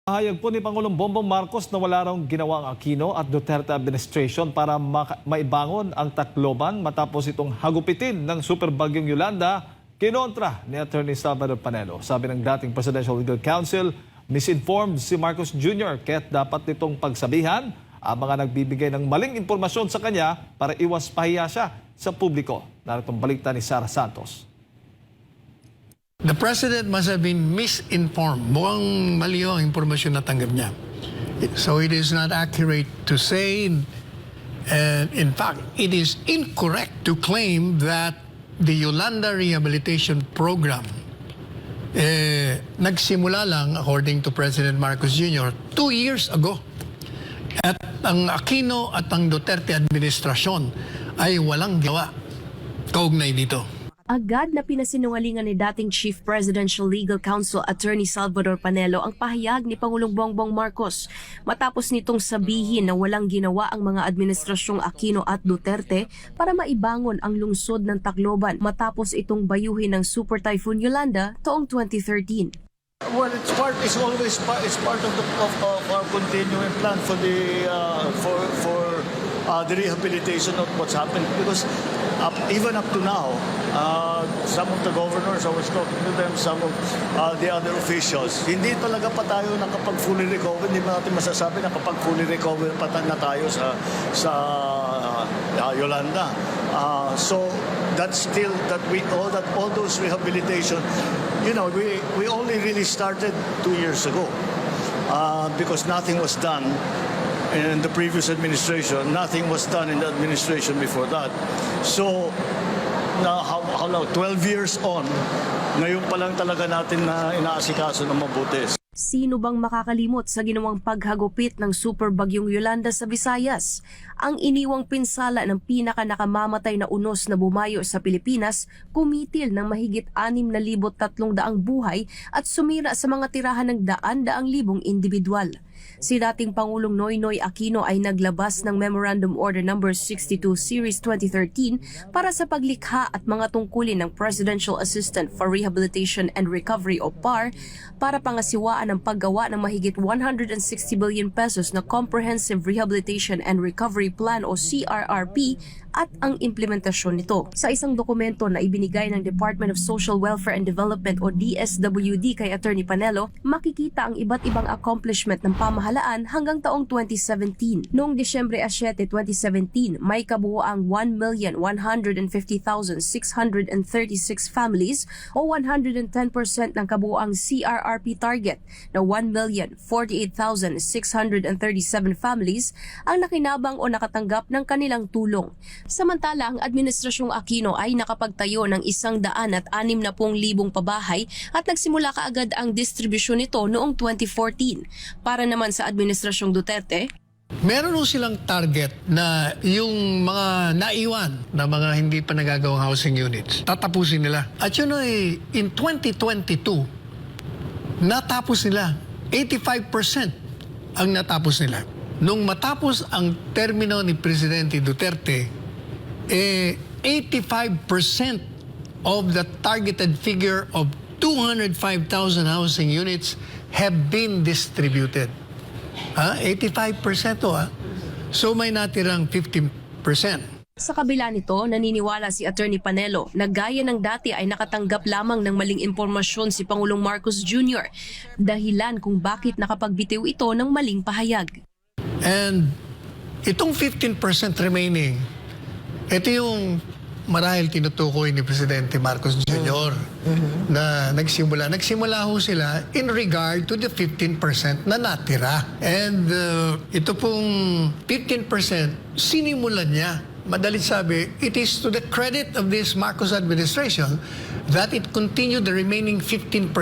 Pahayag po ni Pangulong Bongbong Marcos na wala raw ginawa ang Aquino at Duterte administration para maibangon ang Tacloban matapos itong hagupitin ng Super Bagyong Yolanda, kinontra ni Attorney Salvador Panelo. Sabi ng dating Presidential Legal Counsel, misinformed si Marcos Jr. kaya't dapat nitong pagsabihan ang mga nagbibigay ng maling impormasyon sa kanya para iwas pahiya siya sa publiko. Naritong balita ni Sara Santos. The President must have been misinformed. Mukhang mali ang impormasyon na tanggap niya. So it is not accurate to say, and in fact, it is incorrect to claim that the Yolanda Rehabilitation Program nagsimula lang, according to President Marcos Jr., 2 years ago. At ang Aquino at ang Duterte administrasyon ay walang gawa kaugnay dito. Agad na pinasinungalingan ni dating Chief Presidential Legal Counsel Attorney Salvador Panelo ang pahayag ni Pangulong Bongbong Marcos matapos nitong sabihin na walang ginawa ang mga administrasyong Aquino at Duterte para maibangon ang lungsod ng Tacloban matapos itong bayuhin ng Super Typhoon Yolanda taong 2013. Well, it's part of our continuing plan for the rehabilitation of what's happened, because even up to now, some of the governors, I was talking to them, some of the other officials, hindi talaga pa tayo nakapag fully recover. Hindi ba natin masasabi na kapag fully recover pa na tayo sa Yolanda. So that's still that all those rehabilitation, you know, we only really started 2 years ago because nothing was done in the previous administration. Nothing was done in the administration before that. So now, how long? 12 years on, ngayon pa lang talaga natin na inaasikaso ng mabuti. Sino bang makakalimot sa ginawang paghagupit ng Super Bagyong Yolanda sa Visayas? Ang iniwang pinsala ng pinaka-nakamamatay na unos na bumayo sa Pilipinas, kumitil ng mahigit 6,300 buhay at sumira sa mga tirahan ng daan-daang libong individual. Si dating Pangulong Noynoy Aquino ay naglabas ng Memorandum Order No. 62 Series 2013 para sa paglikha at mga tungkulin ng Presidential Assistant for Rehabilitation and Recovery o PAR para pangasiwaan ang paggawa ng mahigit 160 billion pesos na Comprehensive Rehabilitation and Recovery Plan o CRRP at ang implementasyon nito. Sa isang dokumento na ibinigay ng Department of Social Welfare and Development o DSWD kay Attorney Panelo, makikita ang iba't ibang accomplishment ng pamahalaan hanggang taong 2017. Noong Disyembre 7, 2017, may kabuuang 1,150,636 families o 110% ng kabuuang CRRP target na 1,048,637 families ang nakinabang o nakatanggap ng kanilang tulong. Samantala, ang Administrasyong Aquino ay nakapagtayo ng 160,000 pabahay at nagsimula kaagad ang distribusyon nito noong 2014. Para naman sa Administrasyong Duterte, Meron ho silang target na yung mga naiwan na mga hindi pa nagagawang housing units, tatapusin nila. At yun ay in 2022, natapos nila. 85% ang natapos nila. Nung matapos ang termino ni Presidente Duterte, 85% of the targeted figure of 205,000 housing units have been distributed. 85% to . So may natirang 15%. sa kabila nito, naniniwala si Attorney Panelo na gaya ng dati ay nakatanggap lamang ng maling impormasyon si Pangulong Marcos Jr. dahilan kung bakit nakapagbitiw ito ng maling pahayag. And itong 15% remaining, ito yung marahil tinutukoy ni Presidente Marcos Jr. na nagsimula. Nagsimula ho sila in regard to the 15% na natira. And ito pong 15%, sinimulan niya. Madalit sabi, it is to the credit of this Marcos administration that it continued the remaining 15%.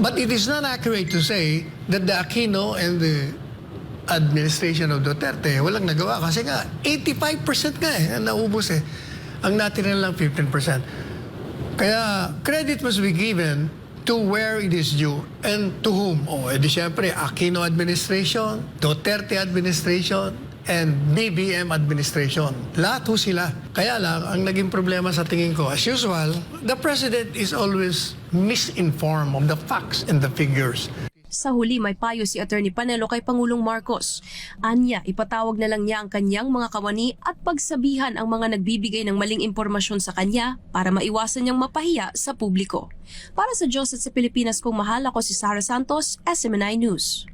But it is not accurate to say that the Aquino and the administration of Duterte walang nagawa kasi nga 85% nga ang naubos ang natira lang 15%. Kaya credit must be given to where it is due and to whom. Edi syempre Aquino administration, Duterte administration, and BBM administration. Lahat ho sila. Kaya lang, ang naging problema sa tingin ko, as usual, the President is always misinformed of the facts and the figures. Sa huli, may payo si Attorney Panelo kay Pangulong Marcos. Anya, ipatawag na lang niya ang kanyang mga kawani at pagsabihan ang mga nagbibigay ng maling impormasyon sa kanya para maiwasan niyang mapahiya sa publiko. Para sa Diyos at sa Pilipinas kong mahal, ako si Sarah Santos, SMNI News.